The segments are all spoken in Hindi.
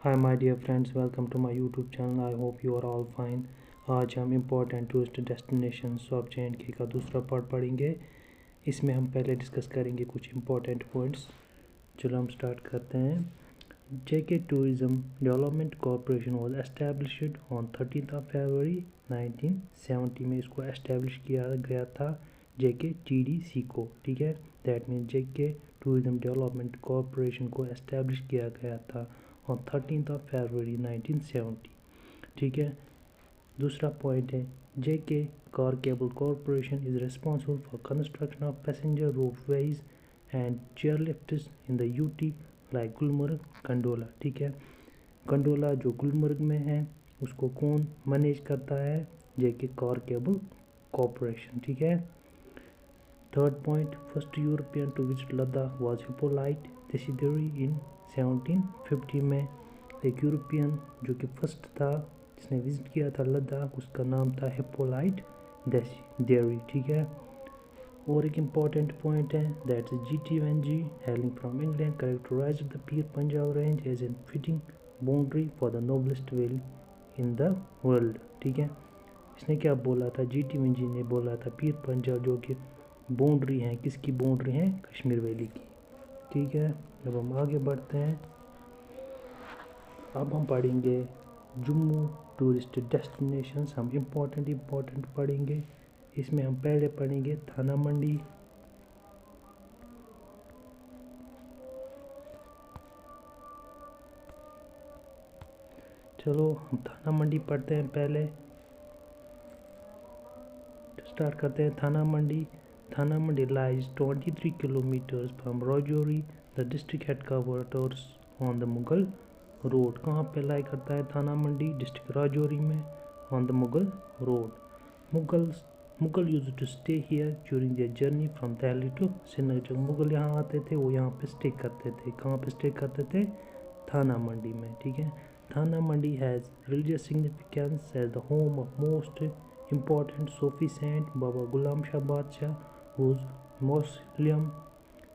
Hi my dear friends, welcome to my YouTube channel. I hope you are all fine. आज हम important tourist destinations of J&K का दूसरा पार्ट पढ़ेंगे। इसमें हम पहले डिस्कस करेंगे कुछ इम्पोर्टेंट पॉइंट्स। चलो हम स्टार्ट करते हैं। JK tourism development corporation was established on 13 फरवरी 1970 में इसको एस्टैब्लिश किया गया था जे.के टी.डी.सी को। ठीक है, that means JK tourism development corporation को एस्टैब्लिश किया गया था on 13 फरवरी 1970। ठीक है, दूसरा पॉइंट है J K car cable corporation is responsible for construction of passenger ropeways and chairlifts in the UT like Gulmarg gondola. ठीक है, कंडोला जो गुलमर्ग में है उसको कौन मैनेज करता है? J K car cable corporation. ठीक है, third point, first European to visit Ladakh was Hippolyte Desideri in 1750 में। एक यूरोपियन जो कि फर्स्ट था जिसने विजिट किया था लद्दाख, उसका नाम था हिप्पोलाइट देसिडेरी। ठीक है, और एक इम्पॉर्टेंट पॉइंट है दैट्स जी.टी. वेंजी hailing from England characterized the Pir Punjab range as an fitting boundary for the noblest valley in the world. ठीक है, इसने क्या बोला था? जी.टी. वेंजी ने बोला था पीर पंजाब जो कि बाउंड्री है, किसकी बाउंड्री है? कश्मीर वैली की। ठीक है, अब हम आगे बढ़ते हैं। अब हम पढ़ेंगे जम्मू टूरिस्ट डेस्टिनेशंस। हम इम्पोर्टेंट पढ़ेंगे। इसमें हम पहले पढ़ेंगे थाना मंडी। चलो हम थाना मंडी पढ़ते हैं। पहले स्टार्ट करते हैं Thana Mandi. Thana Mandi lies 23 kilometres from Rajouri the district headquarters on the Mughal road. कहाँ पे लाई करता है थाना मंडी? डिस्ट्रिक्ट राजौरी में, on the Mughal road. Mughal use to stay here during their journey from Delhi to Srinagar. जब मुगल यहाँ आते थे वो यहाँ पे स्टे करते थे। कहाँ पे स्टे करते थे? थाना मंडी में। ठीक है, Thana Mandi has religious significance as the home of most important Sufi saint Baba Ghulam Shah Badshah, whose mausoleum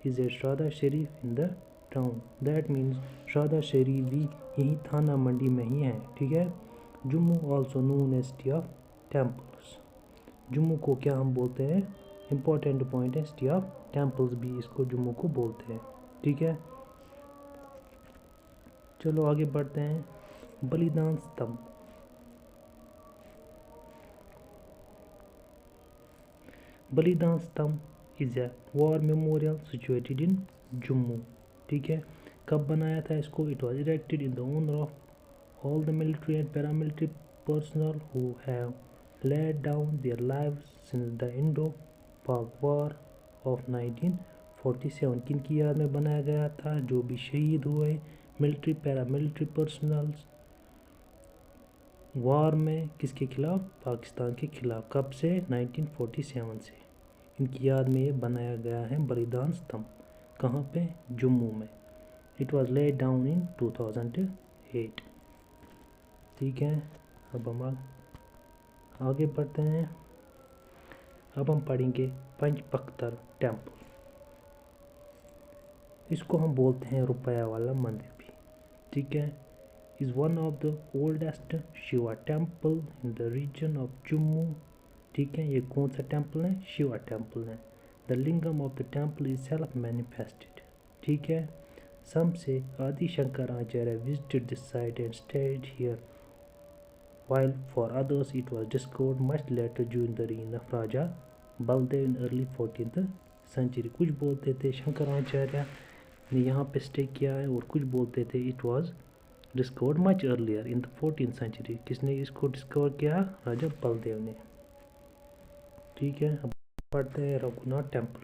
is at Shraddha Sharif in the town. That means Shraddha Sharif भी यही थाना मंडी में ही है। ठीक है, Jammu also known as city of temples। Jammu को क्या हम बोलते हैं? इम्पोर्टेंट पॉइंट है, सिटी ऑफ टेम्पल्स भी इसको जम्मू को बोलते हैं। ठीक है, चलो आगे बढ़ते हैं। बलिदान Stambh. Balidan Stambh is a war memorial situated in Jammu. ठीक है, कब बनाया था इसको? It was erected in the honour of all the military and paramilitary personnel who have laid down their lives since the Indo Pak war of 1947। किन की याद में बनाया गया था? जो भी शहीद हुए मिलिट्री पैरामिलिट्री पर्सनल्स वार में, किसके खिलाफ? पाकिस्तान के खिलाफ। कब से? 1947 से। इनकी याद में ये बनाया गया है बलिदान स्तंभ। कहाँ पे? जम्मू में। It was laid down in 2008। ठीक है, अब हम आगे बढ़ते हैं। अब हम पढ़ेंगे पंचपख्तर टेम्पल। इसको हम बोलते हैं रुपया वाला मंदिर भी। ठीक है, is one of the oldest Shiva temple in the region of Jammu। ठीक है, ये कौन सा टेम्पल है? शिवा टेम्पल है। The lingam of the temple is self manifested. ठीक है, some say Adi Shankaracharya visited this site and stayed here, while for others it was discovered much later during the reign of Raja Baldev in early 14th century। कुछ बोलते थे शंकराचार्य ने यहाँ पे स्टे किया है और कुछ बोलते थे it was discovered much earlier in the 14th century. किसने इसको डिस्कवर किया? राजा बलदेव ने। ठीक है, अब पढ़ते हैं Raghunath temple.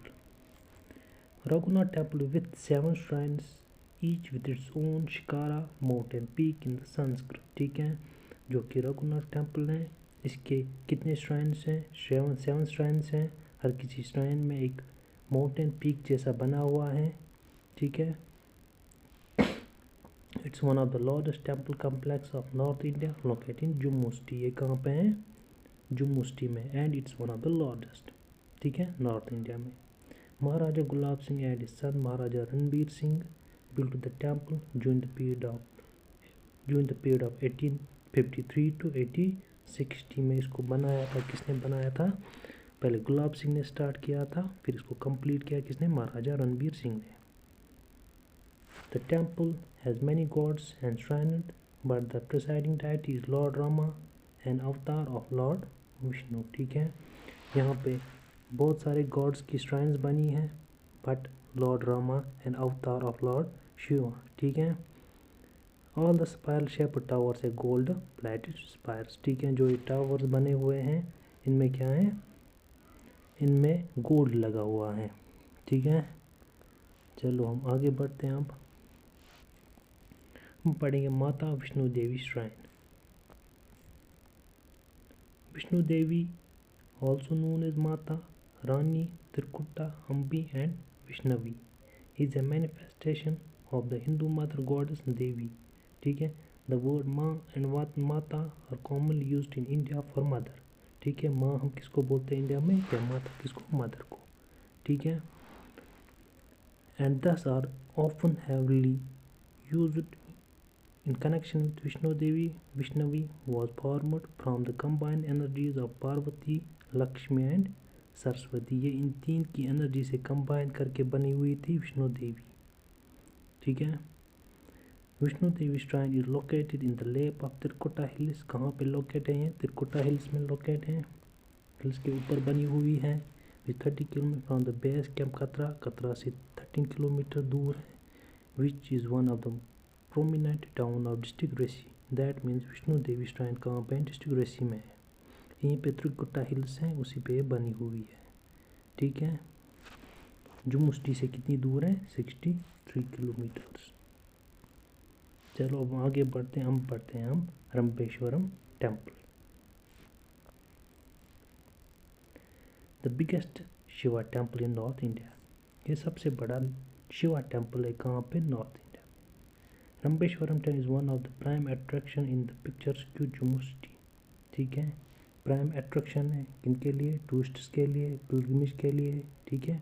Raghunath temple with 7 shrines each with its own shikara mountain peak in the Sanskrit. ठीक है, जो कि रघुनाथ टेम्पल है, इसके कितने श्राइन्स हैं? 7 श्राइन्स हैं। हर किसी श्राइन में एक माउंटेन पीक जैसा बना हुआ है। ठीक है, it's one of the largest temple complex of North India located in Jammu city. ये कहाँ पे है? जम्मू सिटी में। And it's one of the largest. ठीक है, नॉर्थ इंडिया में। Maharaja Gulab Singh and his son Maharaja Ranbir Singh built the temple during the period of during the period of 1853 to 1860 में इसको बनाया था। किसने बनाया था? पहले गुलाब सिंह ने स्टार्ट किया था, फिर इसको कंप्लीट किया किसने? महाराजा रणबीर सिंह ने। The temple has many gods enshrined, but the presiding deity is Lord Rama, an avatar of Lord Vishnu। ठीक है, यहाँ पे बहुत सारे गॉड्स की श्राइन्स बनी हैं, बट लॉर्ड रामा एंड अवतार ऑफ लॉर्ड शिवा। ठीक है, all the spiral shape towers है गोल्ड प्लेटेड स्पायर्स। ठीक है, जो ये टावर्स बने हुए हैं इनमें क्या है? इनमें गोल्ड लगा हुआ है। ठीक है, चलो हम आगे बढ़ते हैं। अब हम पढ़ेंगे माता Vishnu Devi shrine. Vishnu Devi also known as Mata Rani Tirkutta Ambi and Vishnavi is a manifestation of the Hindu mother goddess Devi। ठीक है, the word माँ and माता are commonly used in India for mother। ठीक है, माँ हम किसको बोलते हैं इंडिया में, या माता किसको? मदर को। ठीक है, and thus are often heavily used in connection with Vishnu Devi। Vishnavi was formed from the combined energies of Parvati, Lakshmi and Saraswati. ये इन तीन की एनर्जी से कंबाइन करके बनी हुई थी विष्णु देवी। ठीक है, Vishnu Devi shrine is located in the lap of Trikuta hills. कहाँ पे लोकेट है? त्रिकुटा हिल्स में लोकेट है, हिल्स के ऊपर बनी हुई है। With 30 kilometre from the base camp Katra. Katra से 13 किलोमीटर दूर है। Which is one of the prominent town of district Reasi. That means Vishnu Devi shrine कहाँ पे? डिस्ट्रिक्ट रेसी में है। यहीं पे त्रिकुटा हिल्स हैं, उसी पे बनी हुई है। ठीक है, जुमुस्टी से कितनी दूर है? 63 किलोमीटर्स। चलो अब आगे बढ़ते हैं। हम पढ़ते हैं Rampeshwaram temple. The biggest Shiva temple in north India. ये सबसे बड़ा शिवा टेम्पल है कहाँ पे? North India. Rampeshwaram temple is one of the prime attraction in the picturesque जुमुस्टी। ठीक है, प्राइम अट्रैक्शन है किनके लिए? टूरिस्ट्स के लिए, पिलग्रिमेज के लिए। ठीक है,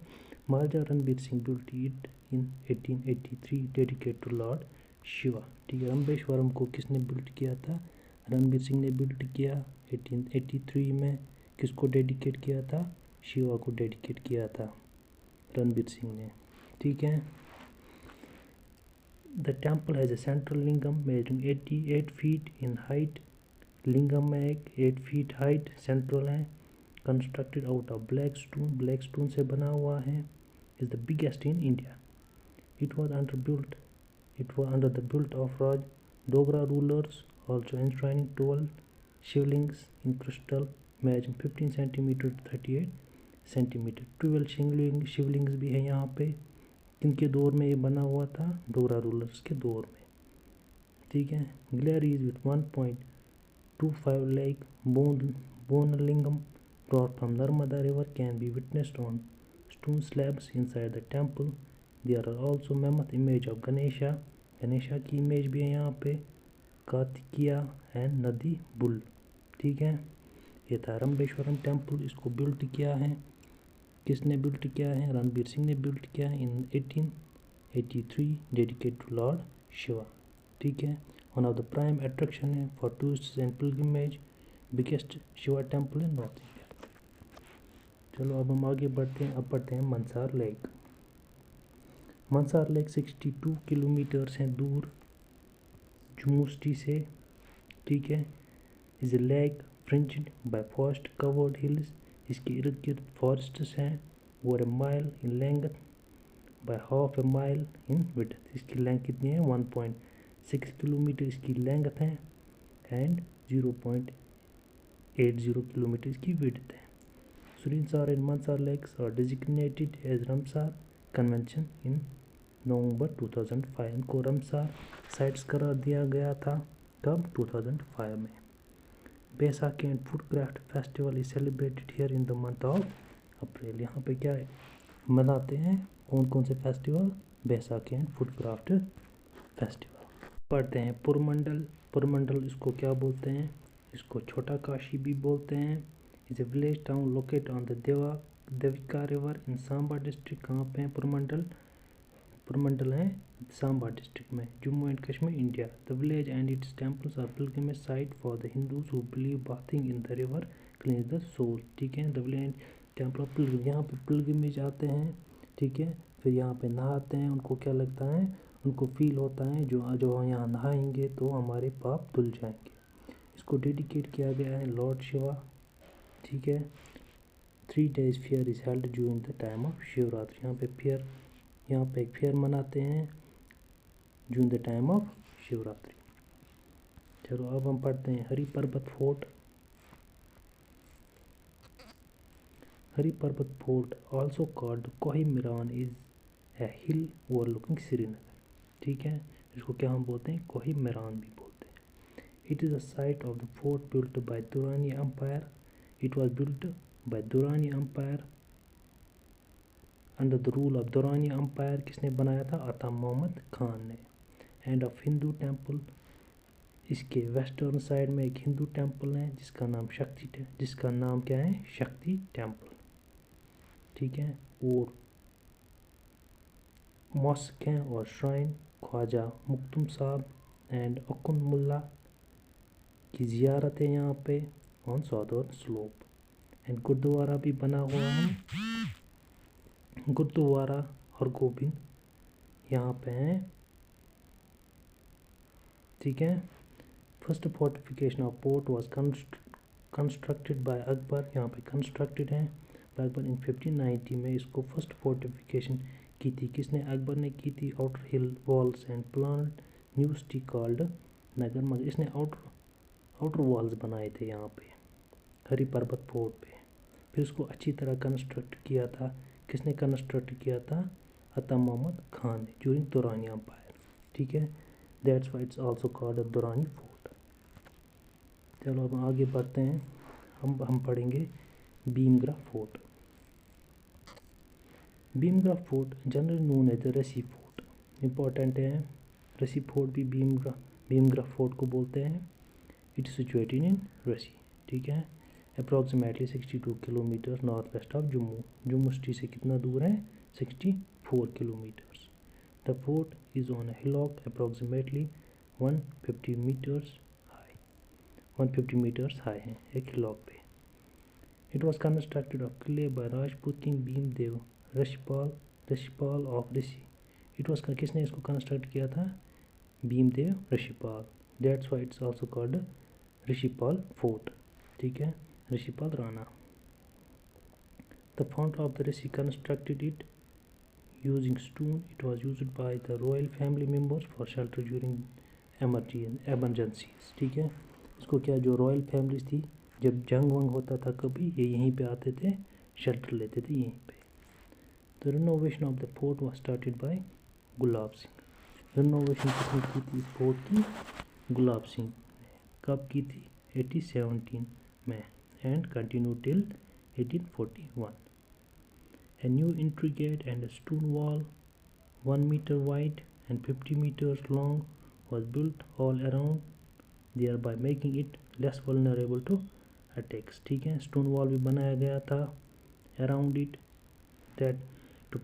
Maharaja Ranbir Singh built it in 1883 dedicate to lord Shiva. ठीक है, रंपेश्वरम को किसने बिल्ट किया था? रणबीर सिंह ने बिल्ट किया 1883 में। किसको डेडिकेट किया था? शिवा को डेडिकेट किया था रणबीर सिंह ने। ठीक है, the temple has a central lingam measuring 88 feet in height. Lingam में एक 8 फीट हाइट सेंट्रल है। Constructed out of black stone, black stone से बना हुआ है। Is the biggest in India. It was under the built of Raj Dogra rulers, also enshrining 12 Shivlings in crystal measuring 15 centimeter to 38 centimeter. 12 Shivlings भी है यहाँ पे। किनके दौर में ये बना हुआ था? डोगरा रूलर्स के दौर में। ठीक है, ग्लेरीज with 1.25 lakh bone lingam brought from Narmada river can be witnessed on stone slabs inside the temple। There are also mammoth image of Ganesha की इमेज भी है यहाँ पे। कार्तिकिया एंड नदी बुल। ठीक है, ये था रंपेश्वरम टेम्पल। इसको बिल्ट किया है किसने? बिल्ट किया है रणबीर सिंह ने बिल्ट किया है in 1883 dedicate to lord Shiva. ठीक है, one of the prime attraction है for tourist and pilgrimage, biggest Shiva temple in north India. चलो अब हम आगे बढ़ते हैं। अब पढ़ते हैं Mansar lake. Mansar lake 62 kilometers हैं दूर जुमुस्टी से। ठीक है, is a lake fringed by forest covered hills. इसके इर्द गिर्द फॉरेस्ट्स हैं। और a mile in length by half A mile in width. इसकी लेंथ कितनी है? 1.6 किलोमीटर इसकी लेंथ है एंड 0.80 किलोमीटर इसकी विड्थ है। Surinsar and Mansar lakes are designated as Ramsar Convention in नवंबर 2005। इनको रमसार साइट्स करार दिया गया था। कब? 2005 में। Baisakhi and food craft festival is celebrated here in the month of April. यहाँ पे क्या है मनाते हैं? कौन कौन से festival? Baisakhi and food craft festival. पढ़ते हैं पुरमंडल। पुरमंडल इसको क्या बोलते हैं? इसको छोटा काशी भी बोलते हैं। Is a village town located on the Devika river in Samba district. कहाँ पे है पुरमंडल? पुरमंडल है सांबा डिस्ट्रिक्ट में, Jammu and Kashmir, India. The village and its temples are pilgrimage site for the Hindus who believe bathing in the river cleanses the soul. ठीक है, the village temple of pilgrim, यहाँ पे पिलग्रिमेज आते हैं। ठीक है, फिर यहाँ पे नहाते हैं। उनको क्या लगता है, उनको फील होता है जो जो यहाँ नहाएंगे तो हमारे पाप धुल जाएंगे। इसको डेडिकेट किया गया है लॉर्ड शिवा। ठीक है, 3 days fair is held during the time of Shivratri. यहाँ पे एक फेयर मनाते हैं during the time of Shivratri. चलो अब हम पढ़ते हैं Hari Parbat fort. Hari Parbat fort also called Kohimiran is a hill overlooking Srinagar. ठीक है, इसको क्या हम बोलते हैं, कोहिमिरान भी बोलते हैं। It is a site of the fort built by Durrani empire. It was built by Durrani empire under the rule of Durrani empire. किसने बनाया था, अता मोहम्मद खान ने। एंड ऑफ हिंदू टेम्पल, इसके वेस्टर्न साइड में एक हिंदू टेम्पल है जिसका नाम क्या है, शक्ति टेम्पल। ठीक है, और मॉस्क हैं और श्राइन ख्वाजा मुख्तुम साहब एंड अकुन मुल्ला की ज़ियारत है यहाँ पे on southern slope. And gurdwara भी बना हुआ है, गुरुद्वारा हरगोबिंद यहाँ पे है। ठीक है, first fortification of port was constructed bye Akbar. यहाँ पे कंस्ट्रक्टेड है बाय अकबर इन 1590 में। इसको फर्स्ट फोर्टिफिकेशन की थी किसने, अकबर ने की थी। Outer hill walls and plan new city called Nagar मगर। इसने आउटर वॉल्स बनाए थे यहाँ पे हरि पर्वत फोर्ट पे। फिर उसको अच्छी तरह कंस्ट्रक्ट किया था, किसने कंस्ट्रक्ट किया था, अता मोहम्मद खान ने ड्यूरिंग दुरानी एम्पायर। ठीक है, that's why it's also called a Durrani fort. चलो अब आगे बढ़ते हैं, हम पढ़ेंगे Bhimgarh fort. Bhimgarh fort generally known as the Reasi fort, important है। रसी फोर्ट भी भीमगढ़ फोर्ट को बोलते हैं। It is situated in Reasi. ठीक है, approximately 62 kilometre north west of Jammu city से कितना दूर है, 64 kilometres. The fort is on a hillock approximately 150 metres high, 150 metres high है एक हिलॉक पे। It was constructed of clay by Rajput king Bhimdev Rishipal of Rishi. It was किसने इसको कंस्ट्रक्ट किया था, Bhimdev Rishipal. That's why it's also called Rishipal fort. ठीक है, Rishipal Rana. The founder of the Rishi constructed it using stone. It was used by the royal family members for shelter during emergencies. ठीक है, इसको क्या, जो रॉयल फैमिलीज थी जब जंग वंग होता था कभी, ये यहीं पे आते थे, शेल्टर लेते थे यहीं पे। The renovation of the fort was started by Gulab Singh. Renovation किसने की थी इस फोर्ट की, गुलाब सिंह ने। कब की थी, 1817 में, and continue till 1841। A new intricate and stone wall 1 meter wide and 50 meters long was built all around, thereby making it less vulnerable to attacks। ठीक है, स्टोन वॉल भी बनाया गया था around it that to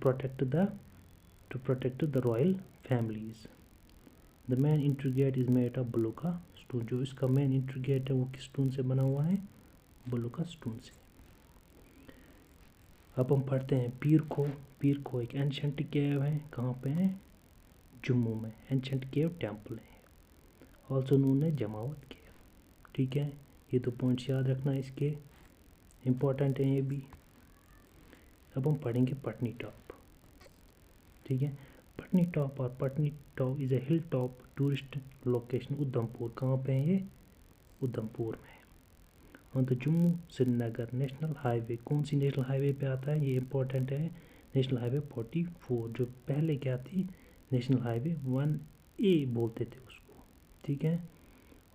protect the royal families। The main intricate is made of बलुका स्टोन। जो इसका मेन इंट्रीगेट है वो किस स्टोन से बना हुआ है, बलुका स्टोन से। अब हम पढ़ते हैं पीर को एक एंशंट केव है, कहाँ पे है, जम्मू में। एंशंट केव टेम्पल है, ऑल्सो नोन है जमावत केव। ठीक है, ये 2 पॉइंट्स याद रखना इसके, इम्पोर्टेंट है ये भी। अब हम पढ़ेंगे पटनी टॉप। ठीक है, Patni top is a hill top tourist location Udhampur. कहाँ पे है ये, उधमपुर में। On the Jammu Srinagar national highway, कौन सी नेशनल हाईवे पे आता है, ये इंपॉर्टेंट है, नेशनल हाईवे 44, जो पहले क्या थी, नेशनल हाईवे 1A बोलते थे उसको। ठीक है,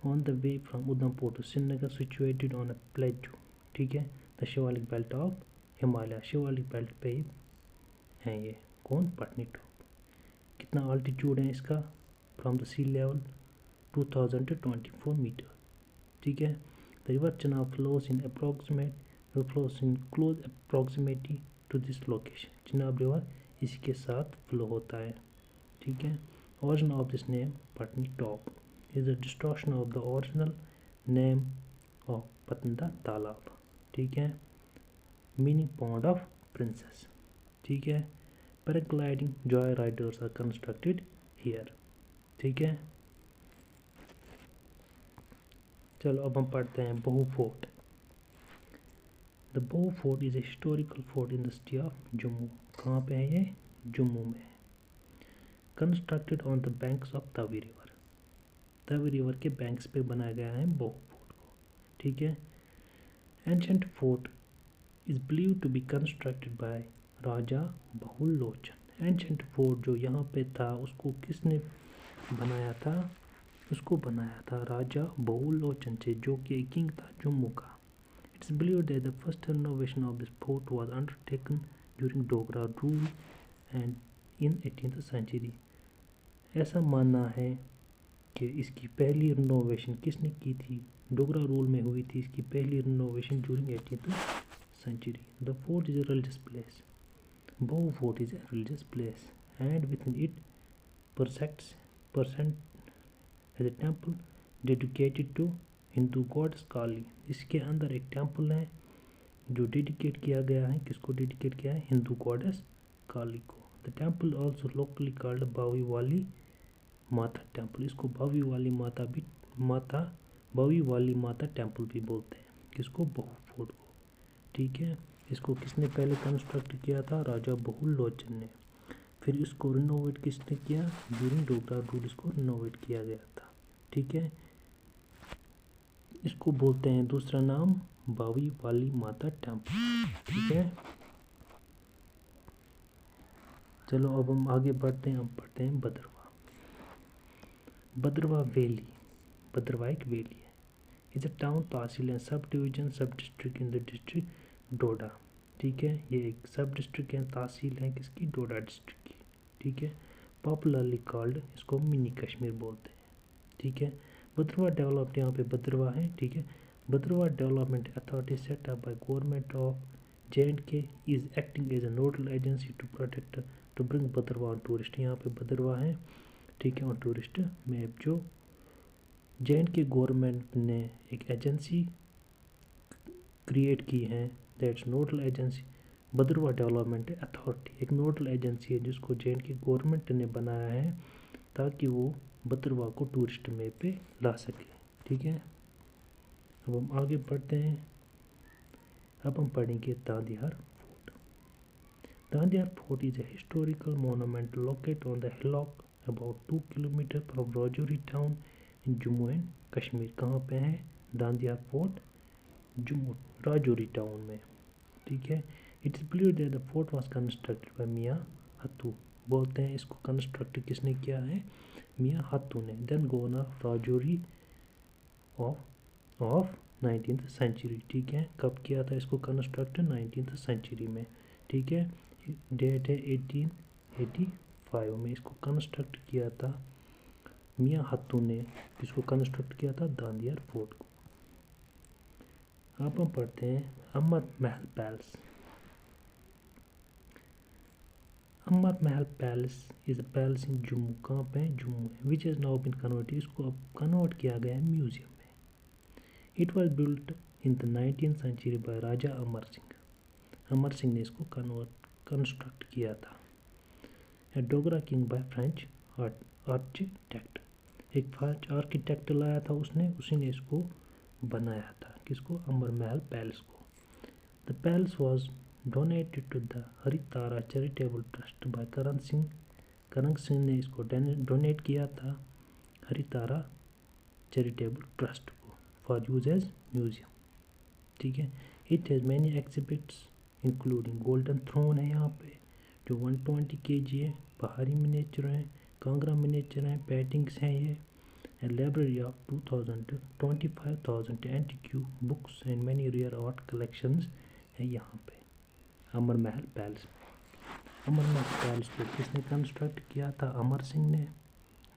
on the way from Udhampur to Srinagar situated on a plateau. ठीक है, the Shivalik belt of Himalaya, Shivalik belt पे है ये कौन, पटनी टॉप। कितना अल्टीट्यूड है इसका, from the sea level 2000 to 24 metre. ठीक है, the river Chenab flows in close proximity to this location। Chenab river इसी के साथ फ्लो होता है। ठीक है। Origin of this name Patni top is a distortion of the original name of Patanda Talab, ठीक है, मीनिंग पॉन्ड ऑफ प्रिंसेस, ठीक है। Paragliding joy riders are constructed here, ठीक है। चलो अब हम पढ़ते हैं Bahu fort. The Bahu fort is a historical fort in the city of Jammu. कहाँ पे है ये? जम्मू में। Constructed on the banks of Tawi river, Tawi river के बैंक्स पे बनाया गया है बहू फोर्ट को, ठीक है। Ancient fort is believe to be constructed by Raja Bahul Lochan. Ancient fort जो यहाँ पे था उसको किसने बनाया था? उसको बनाया था राजा बहुल लोचन से, जो कि किंग था जम्मू का। It's believed that the first renovation of this fort was undertaken during Dogra rule and in 18th century. ऐसा मानना है कि इसकी पहली रिनोवेशन किसने की थी? डोगरा रूल में हुई थी इसकी पहली renovation during 18th century. The fort is a religious place. Bow Fort is a religious place, and within it present as a temple dedicated to Hindu gods Kali. इसके अंदर एक टेम्पल है जो डेडिकेट किया गया है, किसको डेडिकेट किया है? हिंदू गॉडेस काली को। The temple also locally called Bawe Wali Mata temple. इसको बावी वाली माता टेम्पल भी बोलते हैं। किसको? बहू फोर्ट को, ठीक है। इसको किसने पहले कंस्ट्रक्ट किया था? राजा बहुल लोचन ने। फिर इसको रिनोवेट किसने किया? ड्यूरिंग डोगरा रूल इसको रिनोवेट किया गया था, ठीक है। इसको बोलते हैं दूसरा नाम बावी वाली माता टेम्पल, ठीक है। चलो अब हम आगे बढ़ते हैं, हम पढ़ते हैं भद्रवा। भद्रवा वैली, भद्रवा एक वैली है। Is a town tehsil and sub division सब डिस्ट्रिक्ट इन द डिस्ट्रिक्ट डोडा, ठीक है। ये एक सब डिस्ट्रिक्ट है, तहसील है किसकी? डोडा डिस्ट्रिक्ट की, ठीक है। पॉपुलरली कॉल्ड, इसको मिनी कश्मीर बोलते हैं, ठीक है। भद्रवा डेवलप्ड, यहाँ पे भद्रवा है, ठीक है। Bhadarwah development authority set up by government of J&K is acting as a nodal agency to protect to bring Bhadarwah on tourist. यहाँ पे भद्रवा है, ठीक है, ऑन टूरिस्ट मैप। जो J&K गवर्नमेंट ने एक एजेंसी क्रिएट की है, that's nodal agency Bhadarwah development authority, एक नोडल एजेंसी है जिसको J&K गवर्नमेंट ने बनाया है ताकि वो भद्रवा को टूरिस्ट मैप पे ला सके, ठीक है। अब हम आगे बढ़ते हैं, अब हम पढ़ेंगे Dandiyar fort. Dandiyar fort is a historical monument located on the hillock about 2 kilometer from Rajouri town in Jammu and Kashmir. कहाँ पे है दांदियार फोर्ट? जम्मू राजौरी टाउन में, ठीक है। It is believed that the fort was constructed by Mian Hathu. बोलते हैं इसको कंस्ट्रक्ट किसने किया है? मियां हत्तू ने। Then governor Rajouri of 19th century, ठीक है। कब किया था इसको कंस्ट्रक्ट? 19th सेंचुरी में, ठीक है। डेट है 1885 में इसको कंस्ट्रक्ट किया था मियां हत्तू ने। किसको कंस्ट्रक्ट किया था? दांदियार फोर्ट को। अब हम पढ़ते हैं अमर Mahal palace. Amar Mahal palace is a palace in Jammu. कहाँ पे है? जम्मू में। Which is now been converted, इसको अब कन्वर्ट किया गया है म्यूजियम में। It was built in the 19th century by Raja Amar Singh. Amar Singh ने इसको कंस्ट्रक्ट किया था। A Dogra king by French architect, एक फ्रेंच आर्किटेक्ट लाया था उसने, उसी ने इसको बनाया था। किसको? अमर महल पैलेस को। The palace was donated to the Haritara charitable trust by Karan Singh. Karan Singh ने इसको डोनेट किया था हरितारा चैरिटेबल ट्रस्ट को फॉर यूज एज म्यूजियम, ठीक है। It has many exhibits including golden throne है यहाँ पे जो 120 kg है, पहाड़ी मिनिएचर हैं, कांगड़ा मिनिएचर हैं, पेंटिंग्स हैं ये, and library of 25,000 antique books and many rare art collections है यहाँ पे अमर महल पैलेस में। अमर महल पैलेस को किसने कंस्ट्रक्ट किया था? अमर सिंह ने,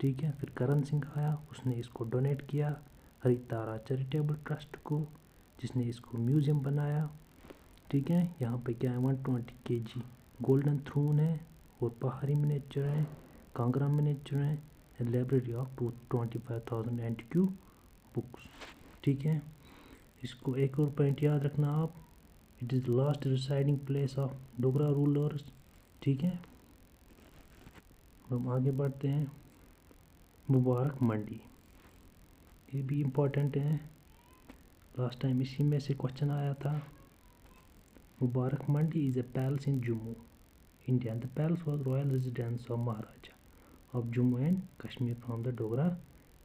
ठीक है। फिर करण सिंह आया, उसने इसको डोनेट किया हरितारा चैरिटेबल ट्रस्ट को, जिसने इसको म्यूजियम बनाया, ठीक है। यहाँ पे क्या है? 120 kg गोल्डन थ्रोन है और पहाड़ी मिनिएचर है, कांगड़ा में चुने हैं लाइब्रेरी ऑफ 25,000 एंटीक्यू बुक्स। ठीक है, इसको एक और पॉइंट याद रखना आप, it is last residing place of Dogra rulers. ठीक है, हम आगे बढ़ते हैं। मुबारक मंडी, ये भी इम्पोर्टेंट है, लास्ट टाइम इसी में से क्वेश्चन आया था। Mubarak Mandi is a palace in Jammu India. The palace was royal residence of Maharaja of Jammu and Kashmir from the Dogra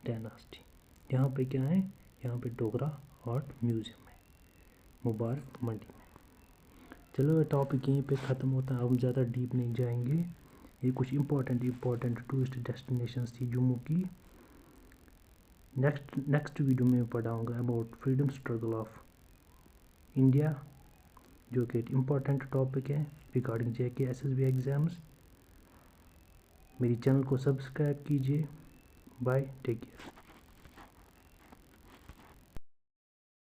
dynasty. यहाँ पे क्या है, यहाँ पे डोगरा आर्ट म्यूज़ियम है मुबारक मंडी में। चलो ये टॉपिक यहीं पे ख़त्म होता है, हम ज़्यादा डीप नहीं जाएंगे। ये कुछ इम्पोर्टेंट टूरिस्ट डेस्टिनेशंस थी जम्मू की। नेक्स्ट वीडियो में पढ़ाऊँगा about freedom struggle of India, जो कि एक इम्पॉर्टेंट टॉपिक है रिगार्डिंग JK SSB एग्ज़ाम्स। मेरी चैनल को सब्सक्राइब कीजिए। Bye, take care.